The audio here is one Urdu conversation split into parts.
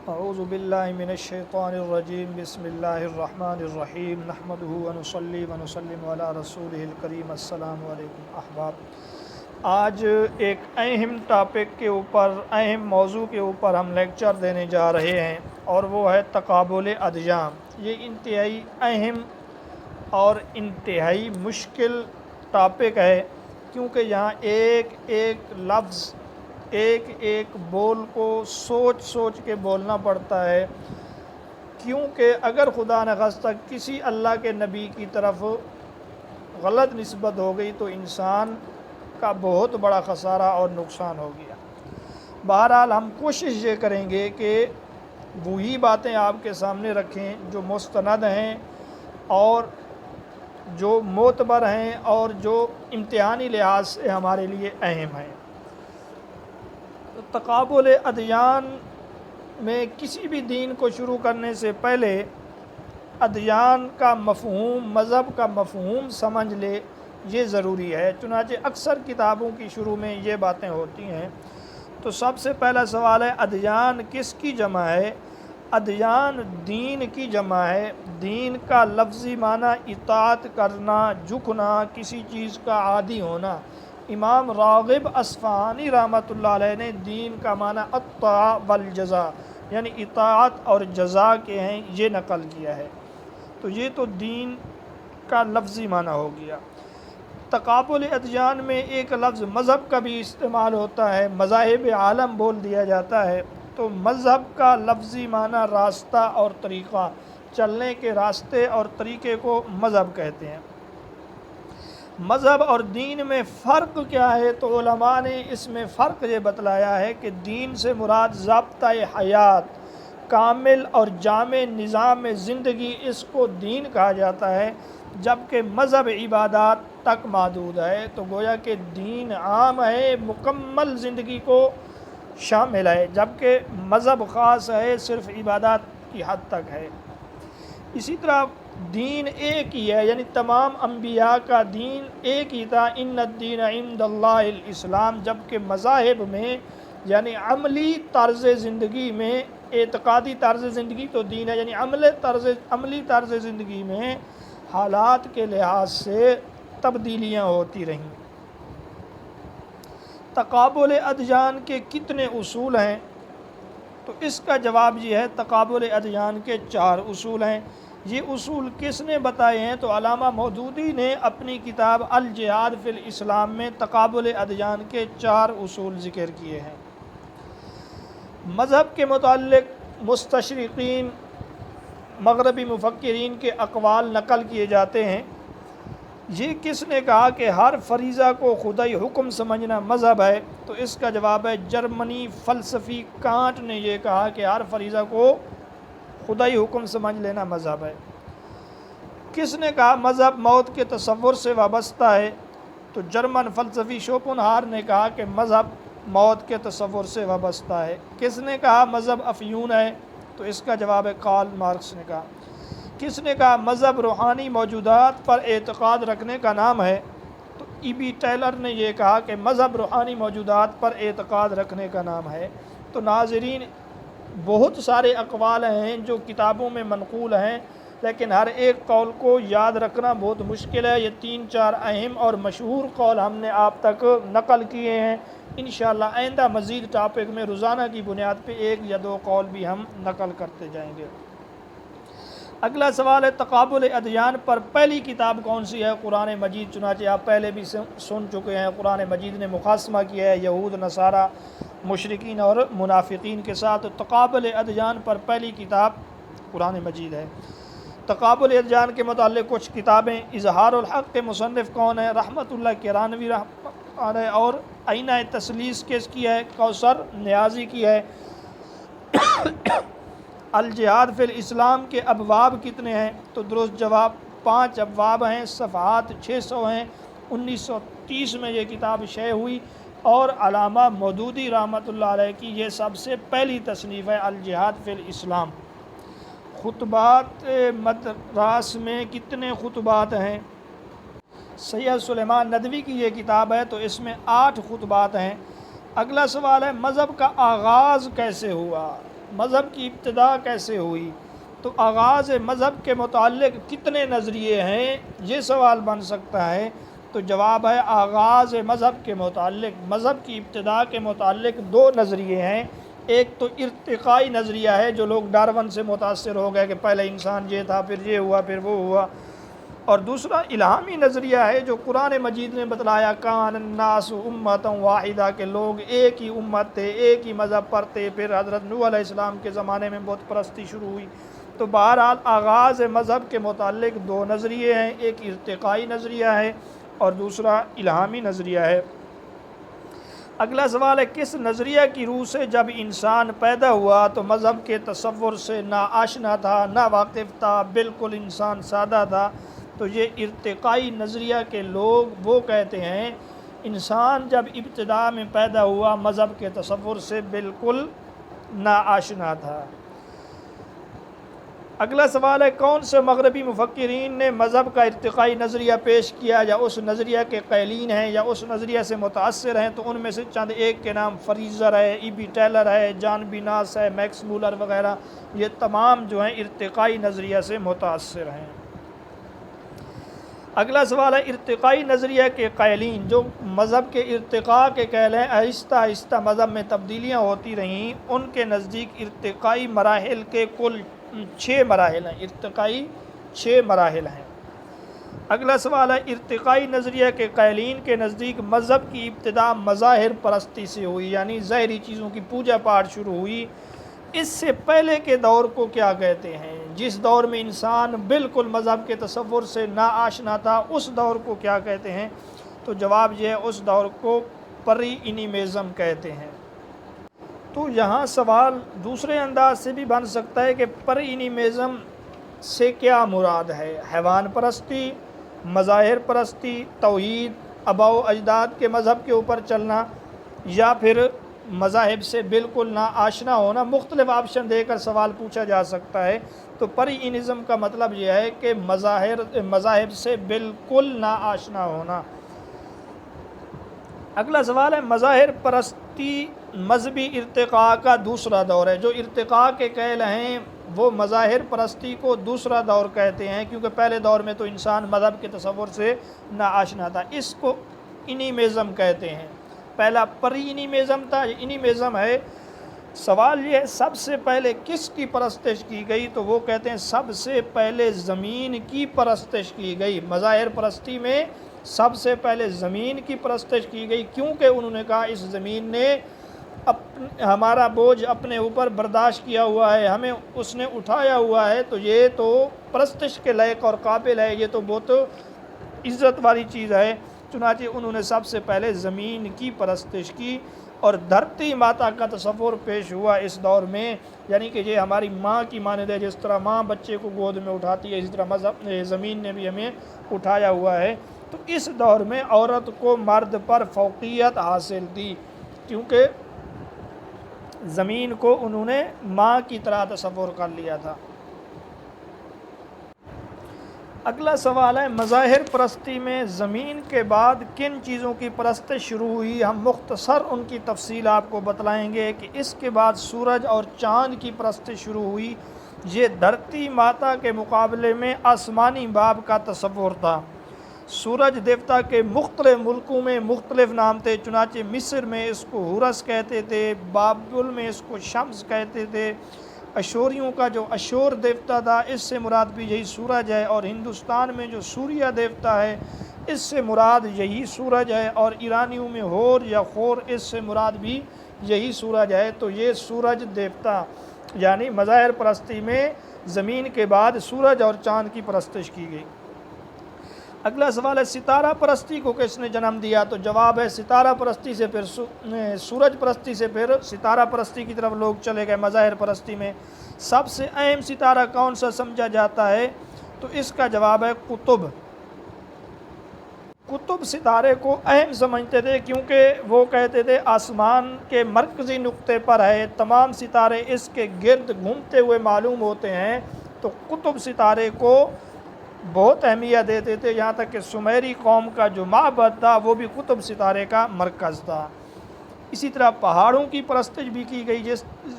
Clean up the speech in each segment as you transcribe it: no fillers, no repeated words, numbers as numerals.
اعوذ باللہ من الشیطان الرجیم بسم اللہ الرحمن الرحیم نحمدہ ونصلی ونسلم علی رسولہ الکریم السلام علیکم احباب۔ آج ایک اہم ٹاپک کے اوپر، اہم موضوع کے اوپر ہم لیکچر دینے جا رہے ہیں، اور وہ ہے تقابل ادیان۔ یہ انتہائی اہم اور انتہائی مشکل ٹاپک ہے، کیونکہ یہاں ایک ایک لفظ، ایک ایک بول کو سوچ سوچ کے بولنا پڑتا ہے، کیونکہ اگر خدا نخواستہ کسی اللہ کے نبی کی طرف غلط نسبت ہو گئی تو انسان کا بہت بڑا خسارہ اور نقصان ہو گیا۔ بہرحال ہم کوشش یہ کریں گے کہ وہی باتیں آپ کے سامنے رکھیں جو مستند ہیں اور جو معتبر ہیں اور جو امتحانی لحاظ سے ہمارے لیے اہم ہیں۔ تقابل ادیان میں کسی بھی دین کو شروع کرنے سے پہلے ادیان کا مفہوم، مذہب کا مفہوم سمجھ لے، یہ ضروری ہے۔ چنانچہ اکثر کتابوں کی شروع میں یہ باتیں ہوتی ہیں۔ تو سب سے پہلا سوال ہے، ادیان کس کی جمع ہے؟ ادیان دین کی جمع ہے۔ دین کا لفظی معنی اطاعت کرنا، جھکنا، کسی چیز کا عادی ہونا۔ امام راغب اصفہانی رحمۃ اللہ علیہ نے دین کا معنی الطاعہ والجزا، یعنی اطاعت اور جزا کے ہیں، یہ نقل کیا ہے۔ تو یہ تو دین کا لفظی معنی ہو گیا۔ تقابل ادیان میں ایک لفظ مذہب کا بھی استعمال ہوتا ہے، مذاہب عالم بول دیا جاتا ہے۔ تو مذہب کا لفظی معنی راستہ اور طریقہ، چلنے کے راستے اور طریقے کو مذہب کہتے ہیں۔ مذہب اور دین میں فرق کیا ہے؟ تو علماء نے اس میں فرق یہ بتلایا ہے کہ دین سے مراد ضابطہ حیات، کامل اور جامع نظام زندگی، اس کو دین کہا جاتا ہے، جبکہ مذہب عبادات تک محدود ہے۔ تو گویا کہ دین عام ہے، مکمل زندگی کو شامل ہے، جبکہ مذہب خاص ہے، صرف عبادات کی حد تک ہے۔ اسی طرح دین ایک ہی ہے، یعنی تمام انبیاء کا دین ایک ہی تھا، ان الدین عند اللہ الاسلام، جبکہ مذاہب میں یعنی عملی طرز زندگی میں، اعتقادی طرز زندگی تو دین ہے، یعنی عملی طرز زندگی میں حالات کے لحاظ سے تبدیلیاں ہوتی رہیں۔ تقابل ادیان کے کتنے اصول ہیں؟ تو اس کا جواب یہ ہے، تقابل ادیان کے 4 اصول ہیں۔ یہ اصول کس نے بتائے ہیں؟ تو علامہ مودودی نے اپنی کتاب الجہاد فی الاسلام میں تقابل ادیان کے 4 اصول ذکر کیے ہیں۔ مذہب کے متعلق مستشرقین، مغربی مفکرین کے اقوال نقل کیے جاتے ہیں۔ یہ کس نے کہا کہ ہر فریضہ کو خدائی حکم سمجھنا مذہب ہے؟ تو اس کا جواب ہے، جرمنی فلسفی کانٹ نے یہ کہا کہ ہر فریضہ کو خدائی حکم سمجھ لینا مذہب ہے۔ کس نے کہا مذہب موت کے تصور سے وابستہ ہے؟ تو جرمن فلسفی شوپنہار نے کہا کہ مذہب موت کے تصور سے وابستہ ہے۔ کس نے کہا مذہب افیون ہے؟ تو اس کا جواب ہے، کارل مارکس نے کہا۔ کس نے کہا مذہب روحانی موجودات پر اعتقاد رکھنے کا نام ہے؟ تو ای بی ٹیلر نے یہ کہا کہ مذہب روحانی موجودات پر اعتقاد رکھنے کا نام ہے۔ تو ناظرین، بہت سارے اقوال ہیں جو کتابوں میں منقول ہیں، لیکن ہر ایک قول کو یاد رکھنا بہت مشکل ہے۔ یہ 3-4 اہم اور مشہور قول ہم نے آپ تک نقل کیے ہیں۔ انشاءاللہ آئندہ مزید ٹاپک میں روزانہ کی بنیاد پہ 1 یا 2 قول بھی ہم نقل کرتے جائیں گے۔ اگلا سوال ہے، تقابل ادیان پر پہلی کتاب کون سی ہے؟ قرآن مجید۔ چنانچہ آپ پہلے بھی سن چکے ہیں، قرآن مجید نے مقاسمہ کیا ہے یہود، نصارہ، مشرکین اور منافقین کے ساتھ۔ تقابل ادیان پر پہلی کتاب قرآن مجید ہے۔ تقابل ادیان کے متعلق کچھ کتابیں، اظہار الحق کے مصنف کون ہیں؟ رحمت اللہ کرانوی اور آئینہ تثلیث کس کی ہے؟ کوثر نیازی کی ہے۔ الجہاد فی الاسلام کے ابواب کتنے ہیں؟ تو درست جواب 5 ابواب ہیں، صفحات 600 ہیں۔ 1930 میں یہ کتاب شائع ہوئی، اور علامہ مودودی رحمۃ اللہ علیہ کی یہ سب سے پہلی تصنیف ہے، الجہاد فی الاسلام۔ خطبات مدراس میں کتنے خطبات ہیں؟ سید سلیمان ندوی کی یہ کتاب ہے، تو اس میں 8 خطبات ہیں۔ اگلا سوال ہے، مذہب کا آغاز کیسے ہوا؟ مذہب کی ابتدا کیسے ہوئی؟ تو آغاز مذہب کے متعلق کتنے نظریے ہیں، یہ سوال بن سکتا ہے۔ تو جواب ہے آغاز مذہب کے متعلق، مذہب کی ابتدا کے متعلق دو نظریے ہیں۔ ایک تو ارتقائی نظریہ ہے، جو لوگ ڈارون سے متاثر ہو گئے کہ پہلے انسان یہ تھا، پھر یہ ہوا، پھر وہ ہوا۔ اور دوسرا الہامی نظریہ ہے، جو قرآن مجید نے بتلایا کان الناس امۃ واحدہ، کہ لوگ ایک ہی امت تھے، ایک ہی مذہب پر تھے۔ پھر حضرت نوح علیہ السلام کے زمانے میں بت پرستی شروع ہوئی۔ تو بہرحال آغاز مذہب کے متعلق دو نظریے ہیں، ایک ارتقائی نظریہ ہے اور دوسرا الہامی نظریہ ہے۔ اگلا سوال ہے کس نظریہ کی روح سے جب انسان پیدا ہوا تو مذہب کے تصور سے نہ آشنا تھا، نہ واقف تھا، بالکل انسان سادہ تھا؟ تو یہ ارتقائی نظریہ کے لوگ وہ کہتے ہیں انسان جب ابتدا میں پیدا ہوا مذہب کے تصور سے بالکل نا آشنا تھا۔ اگلا سوال ہے کون سے مغربی مفکرین نے مذہب کا ارتقائی نظریہ پیش کیا، یا اس نظریہ کے قائلین ہیں یا اس نظریہ سے متاثر ہیں؟ تو ان میں سے چند ایک کے نام فریزر ہے، ای بی ٹیلر ہے، جان بیناس ہے، میکس مولر وغیرہ، یہ تمام جو ہیں ارتقائی نظریہ سے متاثر ہیں۔ اگلا سوال ہے ارتقائی نظریہ کے قائلین جو مذہب کے ارتقاء کے قائل ہیں، آہستہ آہستہ مذہب میں تبدیلیاں ہوتی رہیں، ان کے نزدیک ارتقائی مراحل کے کل 6 مراحل ہیں، ارتقائی 6 مراحل ہیں۔ اگلا سوال ہے ارتقائی نظریہ کے قائلین کے نزدیک مذہب کی ابتدا مظاہر پرستی سے ہوئی، یعنی ظاہری چیزوں کی پوجا پاٹ شروع ہوئی۔ اس سے پہلے کے دور کو کیا کہتے ہیں؟ جس دور میں انسان بالکل مذہب کے تصور سے نا آشنا تھا، اس دور کو کیا کہتے ہیں؟ تو جواب یہ ہے اس دور کو پری اینیمزم کہتے ہیں۔ تو یہاں سوال دوسرے انداز سے بھی بن سکتا ہے کہ پری اینیمزم سے کیا مراد ہے؟ حیوان پرستی، مظاہر پرستی، توحید، آباء و اجداد کے مذہب کے اوپر چلنا، یا پھر مذاہب سے بالکل نا آشنا ہونا؟ مختلف آپشن دے کر سوال پوچھا جا سکتا ہے۔ تو پری اینیزم کا مطلب یہ ہے کہ مذاہب سے بالکل نا آشنا ہونا۔ اگلا سوال ہے مظاہر پرستی مذہبی ارتقاء کا دوسرا دور ہے۔ جو ارتقاء کے قائل ہیں وہ مظاہر پرستی کو دوسرا دور کہتے ہیں، کیونکہ پہلے دور میں تو انسان مذہب کے تصور سے نا آشنا تھا، اس کو اینیمزم کہتے ہیں۔ پہلا پری اینیمزم تھا، یہ اینیمزم ہے۔ سوال یہ ہے سب سے پہلے کس کی پرستش کی گئی؟ تو وہ کہتے ہیں سب سے پہلے زمین کی پرستش کی گئی۔ مظاہر پرستی میں سب سے پہلے زمین کی پرستش کی گئی، کیونکہ انہوں نے کہا اس زمین نے ہمارا بوجھ اپنے اوپر برداشت کیا ہوا ہے، ہمیں اس نے اٹھایا ہوا ہے، تو یہ تو پرستش کے لائق اور قابل ہے، یہ تو بہت عزت والی چیز ہے۔ چنانچہ انہوں نے سب سے پہلے زمین کی پرستش کی، اور دھرتی ماتا کا تصور پیش ہوا اس دور میں، یعنی کہ یہ ہماری ماں کی مانند ہے، جس طرح ماں بچے کو گود میں اٹھاتی ہے، اسی طرح مذہب زمین نے بھی ہمیں اٹھایا ہوا ہے۔ تو اس دور میں عورت کو مرد پر فوقیت حاصل تھی، کیونکہ زمین کو انہوں نے ماں کی طرح تصور کر لیا تھا۔ اگلا سوال ہے مظاہر پرستی میں زمین کے بعد کن چیزوں کی پرستش شروع ہوئی؟ ہم مختصر ان کی تفصیل آپ کو بتلائیں گے کہ اس کے بعد سورج اور چاند کی پرستش شروع ہوئی۔ یہ دھرتی ماتا کے مقابلے میں آسمانی باب کا تصور تھا۔ سورج دیوتا کے مختلف ملکوں میں مختلف نام تھے، چنانچہ مصر میں اس کو ہورس کہتے تھے، بابل میں اس کو شمس کہتے تھے، اشوریوں کا جو اشور دیوتا تھا اس سے مراد بھی یہی سورج ہے، اور ہندوستان میں جو سوریہ دیوتا ہے اس سے مراد یہی سورج ہے، اور ایرانیوں میں ہور یا خور اس سے مراد بھی یہی سورج ہے۔ تو یہ سورج دیوتا یعنی مظاہر پرستی میں زمین کے بعد سورج اور چاند کی پرستش کی گئی۔ اگلا سوال ہے ستارہ پرستی کو کس نے جنم دیا؟ تو جواب ہے ستارہ پرستی سے پھر سورج پرستی سے پھر ستارہ پرستی کی طرف لوگ چلے گئے۔ مظاہر پرستی میں سب سے اہم ستارہ کون سا سمجھا جاتا ہے؟ تو اس کا جواب ہے قطب۔ قطب ستارے کو اہم سمجھتے تھے، کیونکہ وہ کہتے تھے آسمان کے مرکزی نقطے پر ہے، تمام ستارے اس کے گرد گھومتے ہوئے معلوم ہوتے ہیں، تو قطب ستارے کو بہت اہمیت دیتے تھے، یہاں تک کہ سمیری قوم کا جو معبد تھا وہ بھی قطب ستارے کا مرکز تھا۔ اسی طرح پہاڑوں کی پرستش بھی کی گئی،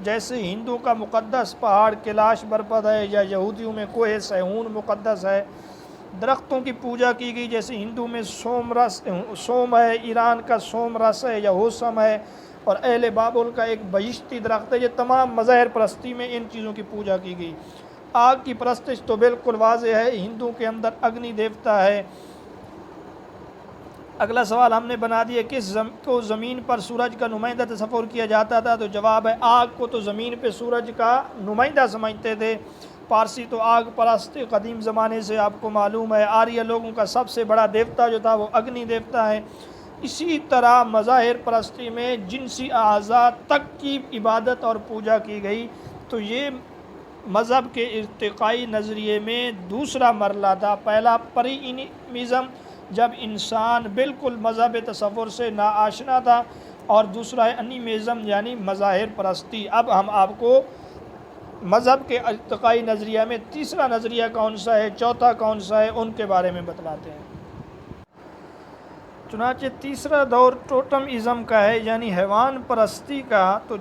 جیسے ہندو کا مقدس پہاڑ کیلاش برپد ہے، یا یہودیوں میں کوہ سیہون مقدس ہے۔ درختوں کی پوجا کی گئی، جیسے ہندو میں سوم ہے، ایران کا سوم رس ہے یا ہوسم ہے، اور اہل بابل کا ایک بہشتی درخت ہے۔ یہ تمام مظاہر پرستی میں ان چیزوں کی پوجا کی گئی۔ آگ کی پرستش تو بالکل واضح ہے، ہندو کے اندر اگنی دیوتا ہے۔ اگلا سوال ہم نے بنا دیا، کس کو زمین پر سورج کا نمائندہ تصور کیا جاتا تھا؟ تو جواب ہے آگ کو تو زمین پہ سورج کا نمائندہ سمجھتے تھے۔ پارسی تو آگ پرست قدیم زمانے سے آپ کو معلوم ہے۔ آریہ لوگوں کا سب سے بڑا دیوتا جو تھا وہ اگنی دیوتا ہے۔ اسی طرح مظاہر پرستی میں جنسی اعضاء تک کی عبادت اور پوجا کی گئی۔ تو یہ مذہب کے ارتقائی نظریے میں دوسرا مرحلہ تھا۔ پہلا پری انیمزم، جب انسان بالکل مذہب تصور سے ناآشنا تھا، اور دوسرا ہے انیمزم یعنی مظاہر پرستی۔ اب ہم آپ کو مذہب کے ارتقائی نظریہ میں تیسرا نظریہ کون سا ہے، چوتھا کون سا ہے، ان کے بارے میں بتلاتے ہیں۔ چنانچہ تیسرا دور ٹوٹم ازم کا ہے، یعنی حیوان پرستی کا۔ تو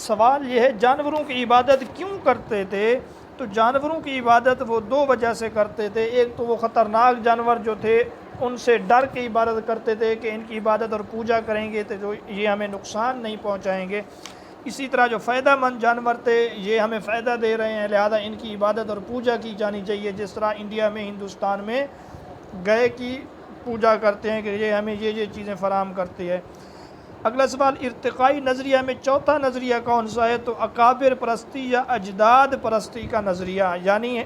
سوال یہ ہے جانوروں کی عبادت کیوں کرتے تھے؟ تو جانوروں کی عبادت وہ دو وجہ سے کرتے تھے۔ ایک تو وہ خطرناک جانور جو تھے ان سے ڈر کے عبادت کرتے تھے کہ ان کی عبادت اور پوجا کریں گے تو یہ ہمیں نقصان نہیں پہنچائیں گے۔ اسی طرح جو فائدہ مند جانور تھے یہ ہمیں فائدہ دے رہے ہیں، لہذا ان کی عبادت اور پوجا کی جانی چاہیے، جس طرح انڈیا میں ہندوستان میں گائے کی پوجا کرتے ہیں کہ یہ ہمیں یہ چیزیں فراہم کرتی ہے۔ اگلا سوال ارتقائی نظریہ میں چوتھا نظریہ کون سا ہے؟ تو اکابر پرستی یا اجداد پرستی کا نظریہ، یعنی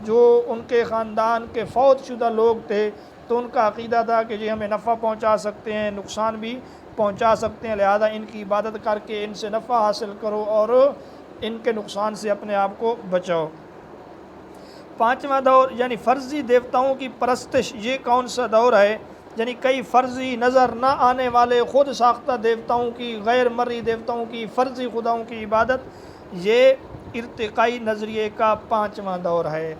جو ان کے خاندان کے فوت شدہ لوگ تھے تو ان کا عقیدہ تھا کہ یہ ہمیں نفع پہنچا سکتے ہیں، نقصان بھی پہنچا سکتے ہیں، لہذا ان کی عبادت کر کے ان سے نفع حاصل کرو اور ان کے نقصان سے اپنے آپ کو بچاؤ۔ پانچواں دور یعنی فرضی دیوتاؤں کی پرستش، یہ کون سا دور ہے؟ یعنی کئی فرضی نظر نہ آنے والے خود ساختہ دیوتاؤں کی، غیر مرئی دیوتاؤں کی، فرضی خداؤں کی عبادت، یہ ارتقائی نظریے کا پانچواں دور ہے۔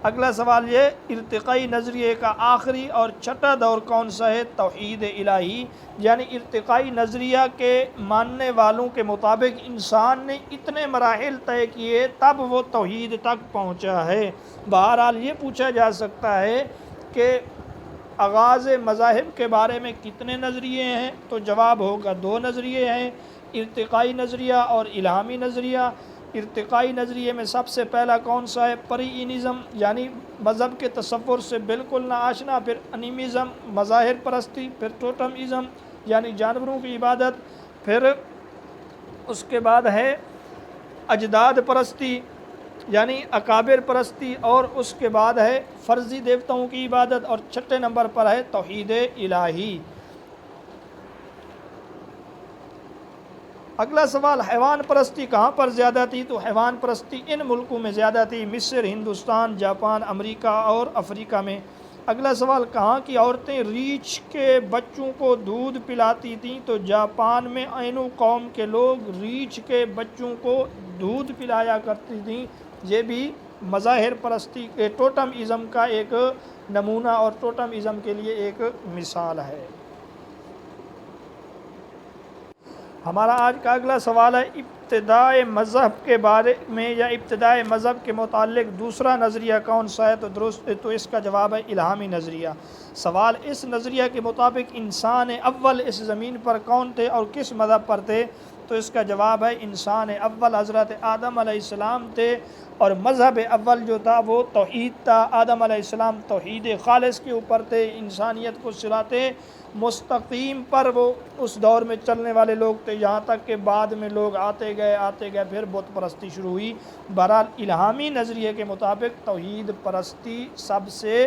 اگلا سوال یہ ارتقائی نظریے کا آخری اور چھٹا دور کون سا ہے؟ توحید الہی، یعنی ارتقائی نظریہ کے ماننے والوں کے مطابق انسان نے اتنے مراحل طے کیے تب وہ توحید تک پہنچا ہے۔ بہرحال یہ پوچھا جا سکتا ہے کہ آغاز مذاہب کے بارے میں کتنے نظریے ہیں؟ تو جواب ہوگا دو نظریے ہیں، ارتقائی نظریہ اور الہامی نظریہ۔ ارتقائی نظریے میں سب سے پہلا کون سا ہے؟ پری انیزم، یعنی مذہب کے تصور سے بالکل ناآشنا، پھر انیمزم مظاہر پرستی، پھر ٹوٹم ازم یعنی جانوروں کی عبادت، پھر اس کے بعد ہے اجداد پرستی یعنی اکابر پرستی، اور اس کے بعد ہے فرضی دیوتاؤں کی عبادت، اور چھٹے نمبر پر ہے توحید الہی۔ اگلا سوال حیوان پرستی کہاں پر زیادہ تھی؟ تو حیوان پرستی ان ملکوں میں زیادہ تھی، مصر، ہندوستان، جاپان، امریکہ اور افریقہ میں۔ اگلا سوال کہاں کی عورتیں ریچھ کے بچوں کو دودھ پلاتی تھیں؟ تو جاپان میں اینو قوم کے لوگ ریچھ کے بچوں کو دودھ پلایا کرتی تھیں۔ یہ بھی مظاہر پرستی کے ٹوٹم ازم کا ایک نمونہ اور ٹوٹم ازم کے لیے ایک مثال ہے۔ ہمارا آج کا اگلا سوال ہے ابتدائے مذہب کے بارے میں یا ابتدائے مذہب کے متعلق دوسرا نظریہ کون سا ہے؟ تو اس کا جواب ہے الہامی نظریہ۔ سوال اس نظریہ کے مطابق انسان اول اس زمین پر کون تھے اور کس مذہب پر تھے؟ تو اس کا جواب ہے انسان اول حضرت آدم علیہ السلام تھے، اور مذہب اول جو تھا وہ توحید تھا۔ آدم علیہ السلام توحید خالص کے اوپر تھے، انسانیت کو صراط مستقیم پر وہ اس دور میں چلنے والے لوگ تھے، یہاں تک کہ بعد میں لوگ آتے گئے پھر بت پرستی شروع ہوئی۔ بہرحال الہامی نظریے کے مطابق توحید پرستی سب سے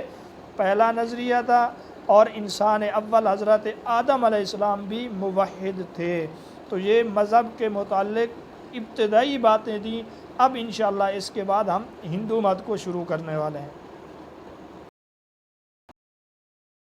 پہلا نظریہ تھا، اور انسان اول حضرت آدم علیہ السلام بھی موحد تھے۔ تو یہ مذہب کے متعلق ابتدائی باتیں تھیں۔ اب انشاءاللہ اس کے بعد ہم ہندو مت کو شروع کرنے والے ہیں۔